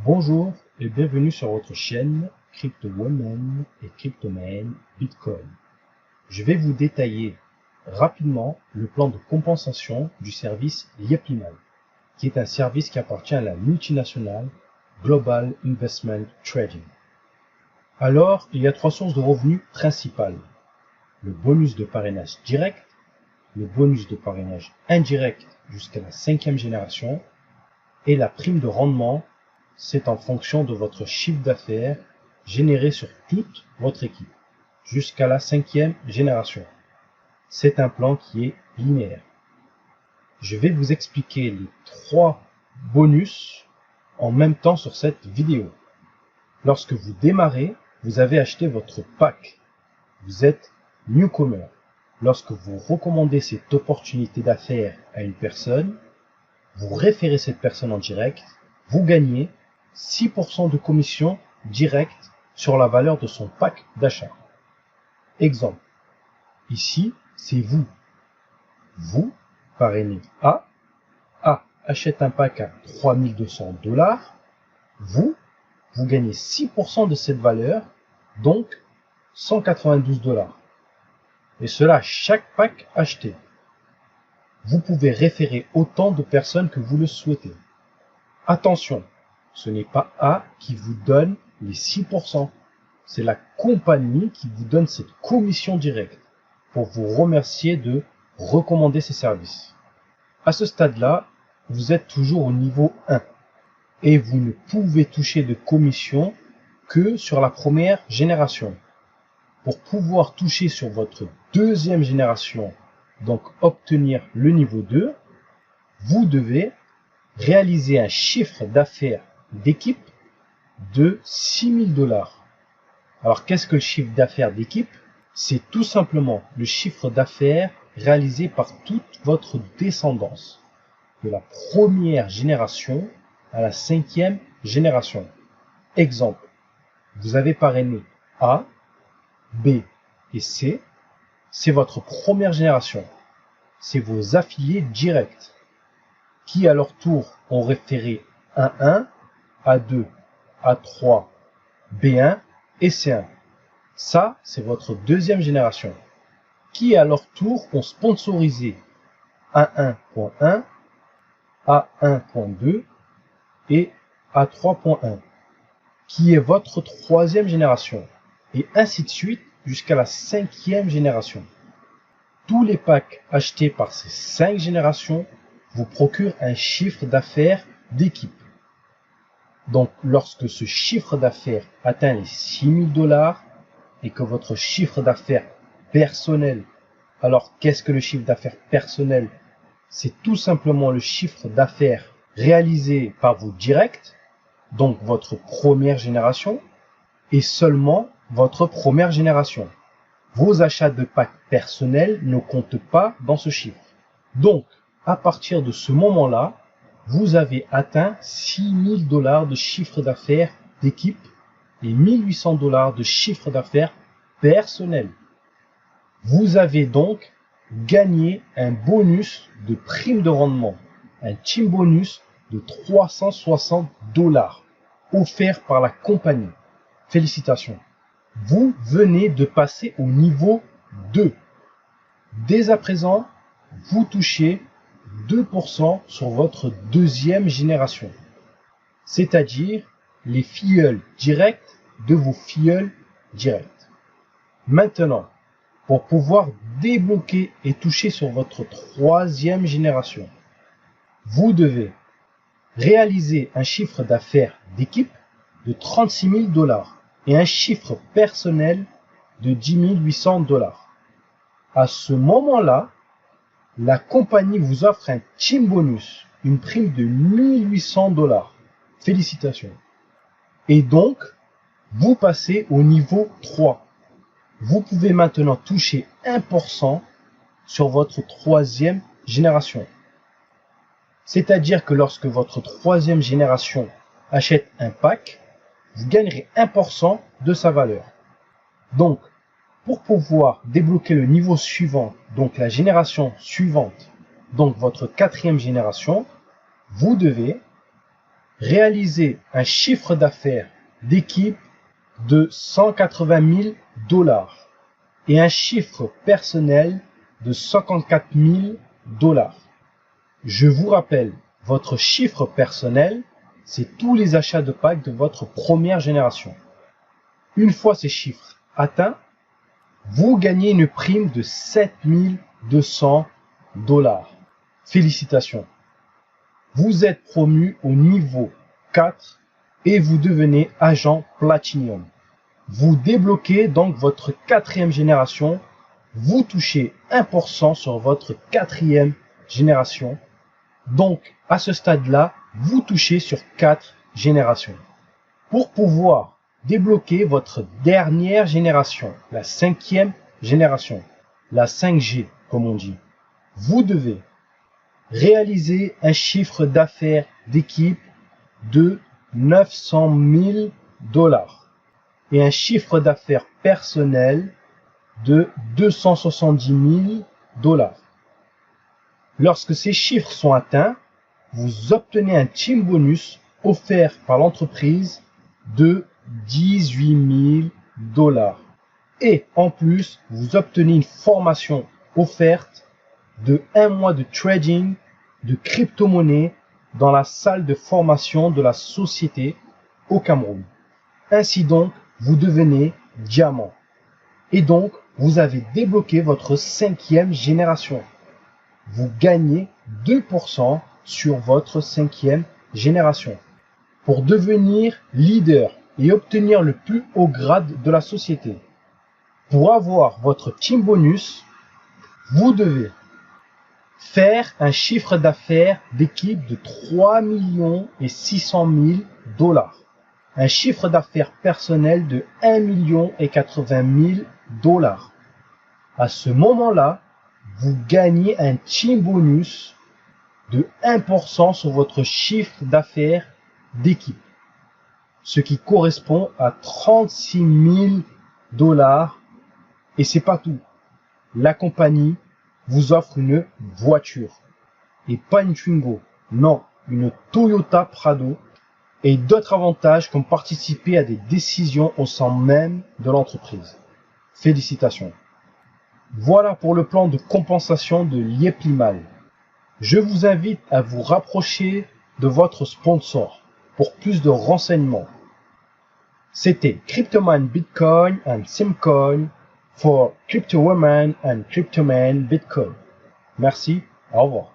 Bonjour et bienvenue sur votre chaîne CryptoWoman et CryptoMan Bitcoin. Je vais vous détailler rapidement le plan de compensation du service Yepliman, qui est un service qui appartient à la multinationale Global Investment Trading. Alors, il y a trois sources de revenus principales. Le bonus de parrainage direct, le bonus de parrainage indirect jusqu'à la 5e génération et la prime de rendement. C'est en fonction de votre chiffre d'affaires généré sur toute votre équipe, jusqu'à la 5e génération. C'est un plan qui est linéaire. Je vais vous expliquer les trois bonus en même temps sur cette vidéo. Lorsque vous démarrez, vous avez acheté votre pack. Vous êtes newcomer. Lorsque vous recommandez cette opportunité d'affaires à une personne, vous référez cette personne en direct, vous gagnez 6% de commission directe sur la valeur de son pack d'achat. Exemple. Ici, c'est vous. Vous parrainez A. A achète un pack à 3200 $. Vous gagnez 6% de cette valeur, donc 192 $. Et cela à chaque pack acheté. Vous pouvez référer autant de personnes que vous le souhaitez. Attention, ce n'est pas A qui vous donne les 6%. C'est la compagnie qui vous donne cette commission directe pour vous remercier de recommander ses services. À ce stade-là, vous êtes toujours au niveau 1 et vous ne pouvez toucher de commission que sur la première génération. Pour pouvoir toucher sur votre deuxième génération, donc obtenir le niveau 2, vous devez réaliser un chiffre d'affaires d'équipe de 6 000 $. Alors, qu'est-ce que le chiffre d'affaires d'équipe? C'est tout simplement le chiffre d'affaires réalisé par toute votre descendance, de la première génération à la 5e génération. Exemple, vous avez parrainé A, B et C, c'est votre première génération. C'est vos affiliés directs, qui à leur tour ont référé A1, A2, A3, B1 et C1. Ça, c'est votre deuxième génération, qui à leur tour ont sponsorisé A1.1, A1.2 et A3.1, qui est votre troisième génération, et ainsi de suite jusqu'à la 5e génération. Tous les packs achetés par ces 5 générations vous procurent un chiffre d'affaires d'équipe. Donc, lorsque ce chiffre d'affaires atteint les 6 000 $ et que votre chiffre d'affaires personnel, alors qu'est-ce que le chiffre d'affaires personnel? C'est tout simplement le chiffre d'affaires réalisé par vos directs, donc votre première génération, et seulement votre première génération. Vos achats de packs personnels ne comptent pas dans ce chiffre. Donc, à partir de ce moment-là, vous avez atteint 6 000 $ de chiffre d'affaires d'équipe et 1 800 $ de chiffre d'affaires personnel. Vous avez donc gagné un bonus de prime de rendement, un team bonus de 360 $ offert par la compagnie. Félicitations. Vous venez de passer au niveau 2. Dès à présent, vous touchez 2% sur votre deuxième génération, c'est-à-dire les filleuls directs de vos filleuls directs. Maintenant, pour pouvoir débloquer et toucher sur votre troisième génération, vous devez réaliser un chiffre d'affaires d'équipe de 36 000 $ et un chiffre personnel de 10 800 $. À ce moment-là, la compagnie vous offre un team bonus, une prime de 1 800 $. Félicitations. Et donc, vous passez au niveau 3. Vous pouvez maintenant toucher 1% sur votre troisième génération. C'est-à-dire que lorsque votre troisième génération achète un pack, vous gagnerez 1% de sa valeur. Donc, pour pouvoir débloquer le niveau suivant, donc la génération suivante, donc votre 4e génération, vous devez réaliser un chiffre d'affaires d'équipe de 180 000 $ et un chiffre personnel de 54 000 $. Je vous rappelle, votre chiffre personnel, c'est tous les achats de packs de votre première génération. Une fois ces chiffres atteints, vous gagnez une prime de 7 200 $. Félicitations! Vous êtes promu au niveau 4 et vous devenez agent Platinum. Vous débloquez donc votre quatrième génération. Vous touchez 1% sur votre quatrième génération. Donc, à ce stade-là, vous touchez sur 4 générations. Pour pouvoir débloquer votre dernière génération, la 5e génération, la 5G comme on dit, vous devez réaliser un chiffre d'affaires d'équipe de 900 000 $ et un chiffre d'affaires personnel de 270 000 $. Lorsque ces chiffres sont atteints, vous obtenez un team bonus offert par l'entreprise de 18 000 $. Et en plus, vous obtenez une formation offerte de 1 mois de trading de crypto-monnaie dans la salle de formation de la société au Cameroun. Ainsi donc, vous devenez diamant. Et donc, vous avez débloqué votre 5e génération. Vous gagnez 2% sur votre 5e génération. Pour devenir leader et obtenir le plus haut grade de la société, pour avoir votre team bonus, vous devez faire un chiffre d'affaires d'équipe de 3 600 000 $, un chiffre d'affaires personnel de 1 080 000 $. À ce moment-là, vous gagnez un team bonus de 1% sur votre chiffre d'affaires d'équipe, ce qui correspond à 36 000 $. Et c'est pas tout. La compagnie vous offre une voiture. Et pas une Twingo. Non, une Toyota Prado. Et d'autres avantages comme participer à des décisions au sein même de l'entreprise. Félicitations. Voilà pour le plan de compensation de Yeplimal. Je vous invite à vous rapprocher de votre sponsor pour plus de renseignements. C'était Cryptoman Bitcoin and Simcoin for Crypto Woman and Cryptoman Bitcoin. Merci, au revoir.